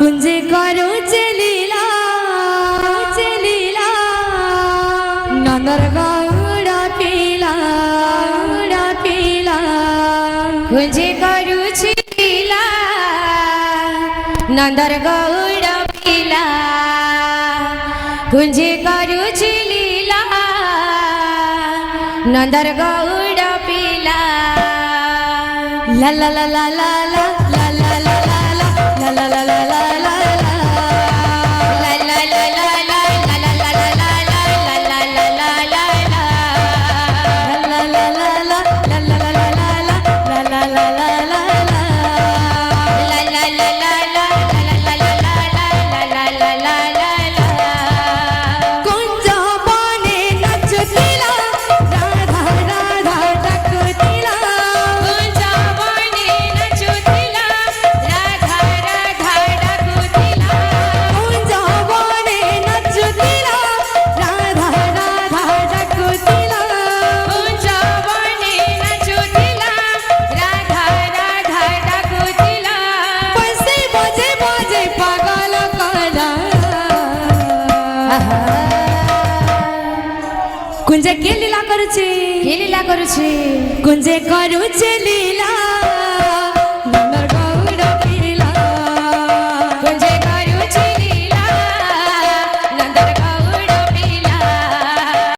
कुंजे करूचे लीला नंदर गौड़ा पीला कुंजे करूचे लीला नंदर गौड़ा पीला कुंजे करूचे लीला नंदर गौड़ा पीला ला ला ला ला ला ला ला ला ला ला ला ला ला कुंजे के लीला करुचे कुंजे करुचे लीला